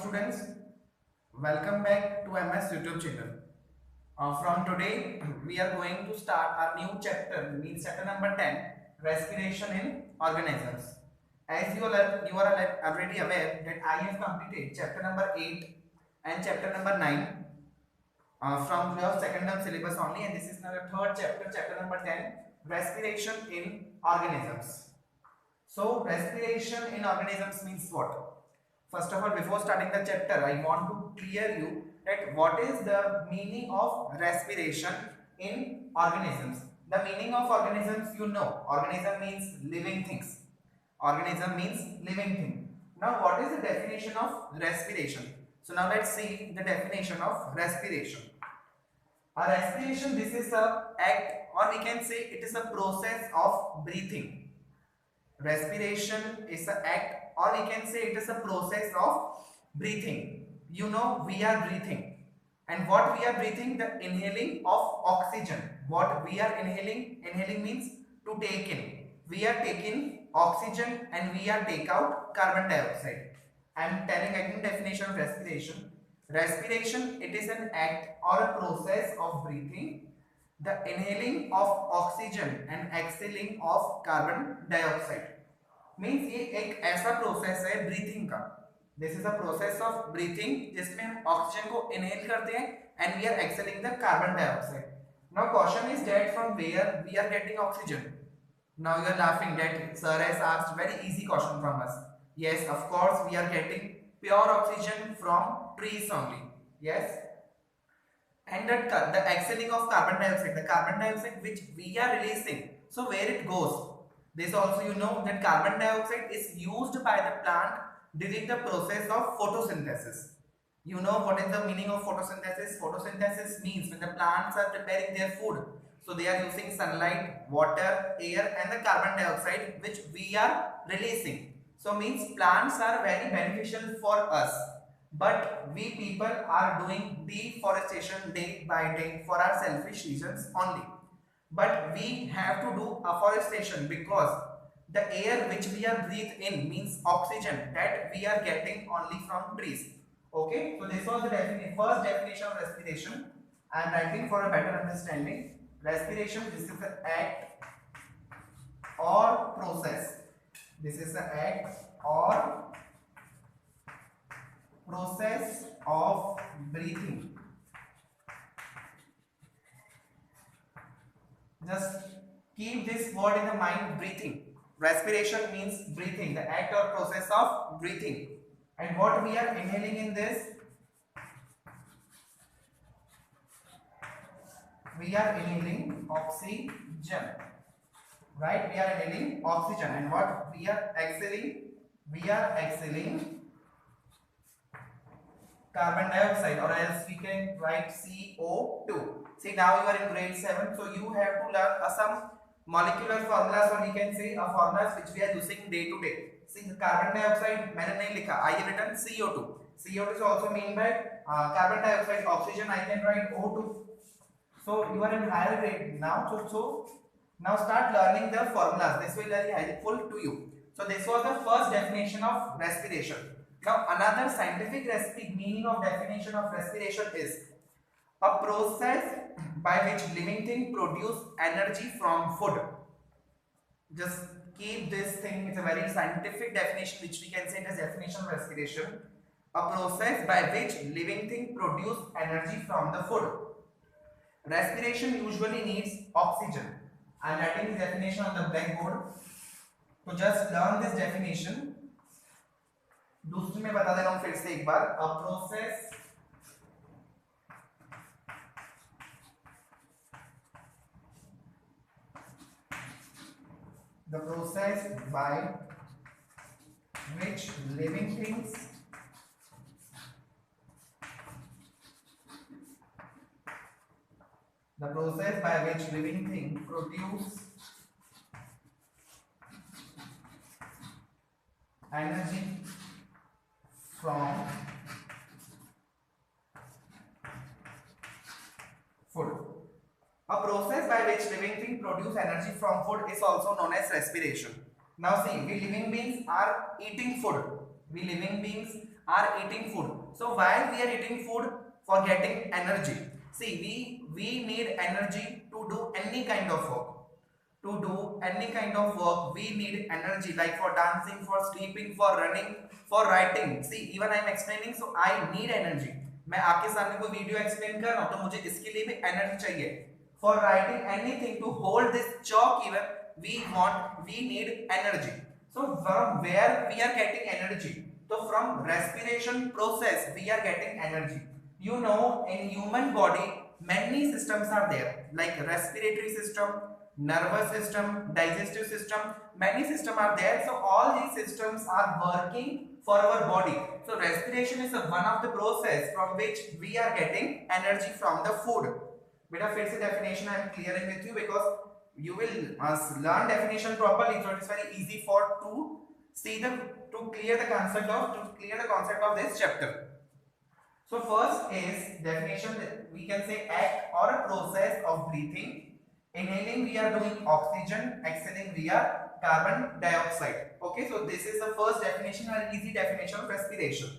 students, welcome back to MS YouTube channel. From today, we are going to start our new chapter, means chapter number 10, respiration in organisms. As you are already aware that I have completed chapter number 8 and chapter number 9 from your second term syllabus only, and this is now the third chapter, chapter number 10, respiration in organisms. So, respiration in organisms means what? First of all, before starting the chapter, I want to clear you that what is the meaning of respiration in organisms. The meaning of organisms, you know, organism means living things. Organism means living thing. Now, what is the definition of respiration? So, now let's see the definition of respiration. A respiration, this is a act, or we can say it is a process of breathing. Respiration is an act, or we can say it is a process of breathing. You know, we are breathing, and what we are breathing, the inhaling of oxygen. What we are inhaling means to take in. We are taking oxygen and we are take out carbon dioxide. I am telling again definition of respiration. Respiration, it is an act or a process of breathing, the inhaling of oxygen and exhaling of carbon dioxide. Means ये एक ऐसा process है breathing का. This is a process of breathing जिसमें हम oxygen को inhale करते हैं and we are exhaling the carbon dioxide. Now question is that from where we are getting oxygen. Now you are laughing that sir has asked very easy question from us. Yes, of course we are getting pure oxygen from trees only. Yes, and the exhaling of carbon dioxide which we are releasing, so where it goes, this also you know that carbon dioxide is used by the plant during the process of photosynthesis. You know what is the meaning of photosynthesis? Photosynthesis means when the plants are preparing their food, so they are using sunlight, water, air and the carbon dioxide which we are releasing. So means plants are very beneficial for us, but we people are doing deforestation day by day for our selfish reasons only. But we have to do afforestation because the air which we are breathe in means oxygen that we are getting only from trees. Okay, so this was the first definition of respiration. I am writing for a better understanding. Respiration, this is the act or process. This is the act or process of breathing. Just keep this word in the mind, breathing. Respiration means breathing, the act or process of breathing. And what we are inhaling in this? We are inhaling oxygen. Right? We are inhaling oxygen. And what we are exhaling? We are exhaling carbon dioxide, or else we can write CO2. See, now you are in grade 7, so you have to learn some molecular formulas, or we can say formulas which we are using day to day. See, carbon dioxide मैंने नहीं लिखा, I have written CO2. CO2 is also mean by carbon dioxide. Oxygen I can write O2. So you are in higher grade now, so now start learning the formulas. This will be very helpful to you. So this was the first definition of respiration. Now another scientific meaning of definition of respiration is a process by which living thing produce energy from food. Just keep this thing, it's a very scientific definition which we can say as definition of respiration. A process by which living thing produce energy from the food. Respiration usually needs oxygen. I am writing this definition on the blackboard. So just learn this definition. दूसरी में बता दे रहा हूं फिर से एक बार. Uh process the process by which living things produce energy from food. A process by which living things produce energy from food is also known as respiration. Now see, we living beings are eating food. We living beings are eating food. So while we are eating food for getting energy, see we need energy to do any kind of work. To do any kind of work, we need energy, like for dancing, for sleeping, for running, for writing. See, even I am explaining, so I need energy. मैं आपके सामने कोई video explain कर रहा हूं तो मुझे इसके लिए भी एनर्जी चाहिए. For writing anything, to hold this chalk even, we need energy. So from where we are getting energy? So from respiration process we are getting energy. You know, in human body many systems are there, like respiratory system, nervous system, digestive system, many systems are there. So all these systems are working for our body. So respiration is one of the process from which we are getting energy from the food. Beta फिर से definition I am clearing with you because you will learn definition properly, so it is very easy for to clear the concept of this chapter. So first is definition, we can say act or a process of breathing. Inhaling we are doing oxygen, exhaling we are carbon dioxide. Okay, so this is the first definition, an easy definition of respiration.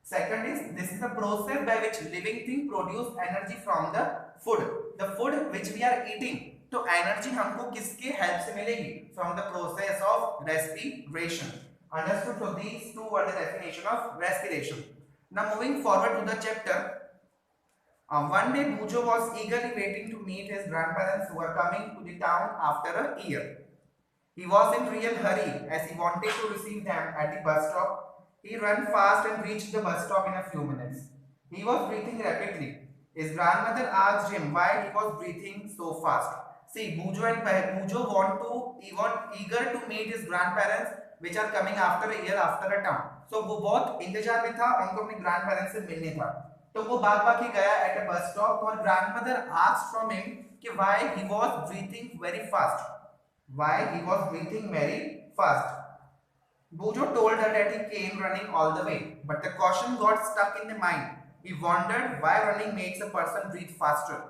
Second is, this is the process by which living thing produce energy from the food. The food which we are eating, तो energy हमको किसके help से मिलेगी? From the process of respiration. Understood? So these two were the definition of respiration. Now moving forward to the chapter. One day Bujo was eagerly waiting to meet his grandparents who were coming to the town after a year. He was in real hurry as he wanted to receive them at the bus stop. He ran fast and reached the bus stop in a few minutes. He was breathing rapidly. His grandmother asked him why he was breathing so fast. See, Bujo want eager to meet his grandparents which are coming after a year after a town. So वो बहुत इंतजार में था, उनको अपने grandparents से मिलने था. तो वो भाग ही गया at a bus stop और grandmother asked from him कि why he was breathing very fast. Bujo told her that he came running all the way, but the caution got stuck in the mind. He wondered why running makes a person breathe faster.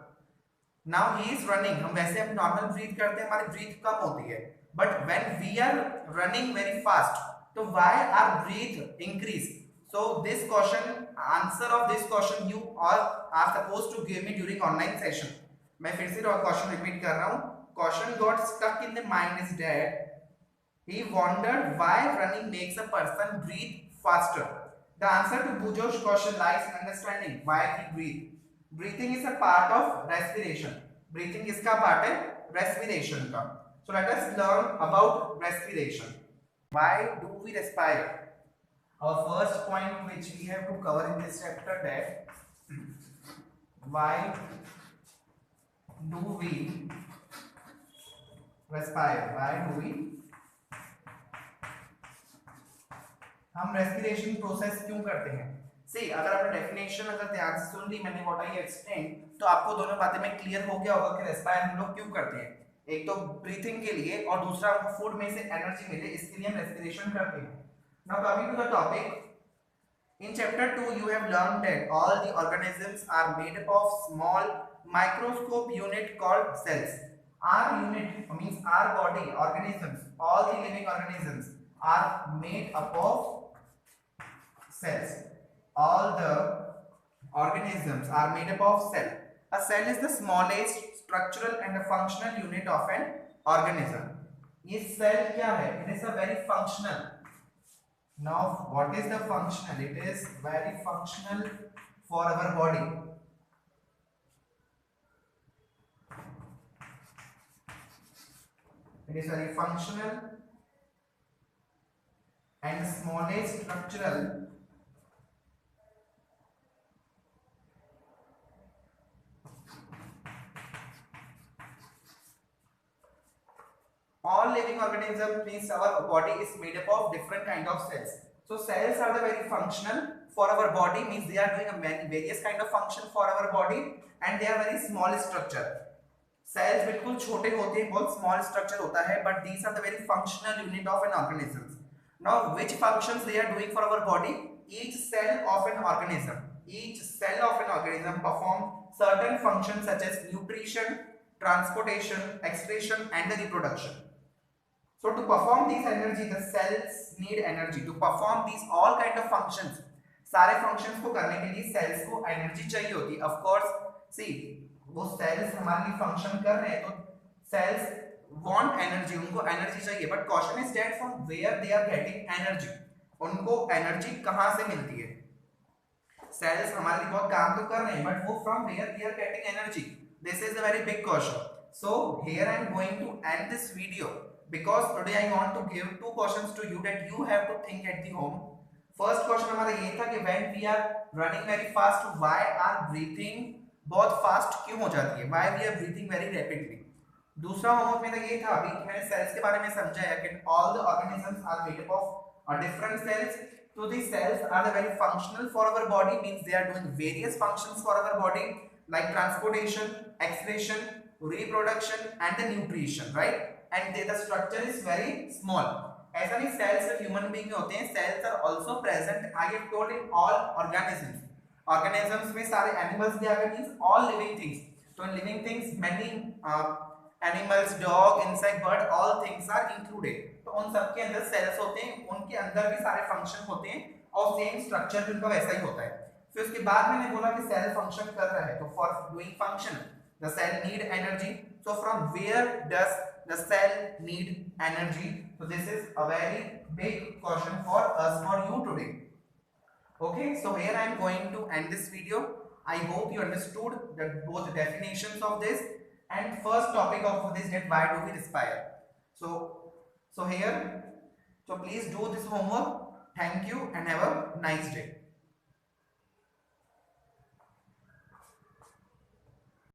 Now he is running. हम वैसे हम normal breathe करते हैं, हमारी breathe कम होती है. But when we are running very fast, so why our breathe increase? So this question, answer of this question you all are supposed to give me during online session. मैं फिर से question repeat कर रहा हूँ. Caution got stuck in the mind is that he wondered why running makes a person breathe faster. The answer to Bujo's question lies in understanding why he breathe. Breathing is a part of respiration. Breathing इसका part है respiration का. So let us learn about respiration. Why do we respire? Our first point which we have to cover in this chapter, that why do we respire? Why do we? हम respiration process क्यों करते हैं? See, अगर आपने definition अगर ध्यान से सुन ली मैंने what I explained, तो आपको दोनों बातें में clear हो गया होगा कि respire हम लोग क्यों करते हैं. एक तो breathing के लिए और दूसरा हमको food में से energy मिले, इसके लिए हम respiration करते हैं. Now coming to the topic, in chapter 2 you have learned that all the organisms are made up of small microscope unit called cells. Our unit means our body, organisms, all the living organisms are made up of cells. All the organisms are made up of cell. A cell is the smallest structural and a functional unit of an organism. ये cell क्या है? It is a very functional. Now, what is the functional? It is very functional for our body. It is very functional and smallest structural all living organisms means our body is made up of different kind of cells. So cells are the very functional for our body, means they are doing a many various kind of function for our body and they are very small structure. Cells बिल्कुल छोटे होते हैं, बहुत small structure होता है, but these are the very functional unit of an organism. Now which functions they are doing for our body? Each cell of an organism perform certain functions such as nutrition, transportation, excretion and the reproduction. So to perform these energy, the cells need energy to perform these all kind of functions. सारे functions को करने के लिए sales को energy चाहिए होती है। Of course सी वो सेल्स हमारे लिए फंक्शन कर रहे हैं तो सेल्स वांट एनर्जी, उनको एनर्जी चाहिए, but question is that from where they are getting energy, उनको एनर्जी कहां से मिलती है। सेल्स हमारे लिए बहुत काम तो कर रहे हैं बट वो from where they are getting energy, this is a very big question. So here I am going to end this video because today I want to give two questions to you that you have to think at the home. First question हमारा ये था कि when we are running very fast, why our breathing बहुत fast क्यों हो जाती है, why we are breathing very rapidly. दूसरा होमवर्क मेरा ये था अभी कि मैंने सेल्स के बारे में समझाया कि all the organisms are made up of different cells. So these cells are the very functional for our body, means they are doing various functions for our body like transportation, excretion, reproduction and the nutrition, right? And the structure is very small. ऐसा नहीं cells सिर्फ human being में होते हैं, cells are also present, I have told, in all organisms. Organisms में सारे animals भी आ गए, means all living things. So in living things many animals, dog, insect, bird, all things are included. तो उन सब के अंदर cells होते हैं, उनके अंदर भी सारे function होते हैं और same structure भी उनका वैसा ही होता है। फिर उसके बाद मैंने बोला कि cell function कर रहा है तो for doing function the cell need energy. So from where does the cell need energy? So this is a very big question for us, for you today. Okay, so here I am going to end this video. I hope you understood the both definitions of this and first topic of this, that why do we respire. So here, so please do this homework. Thank you and have a nice day.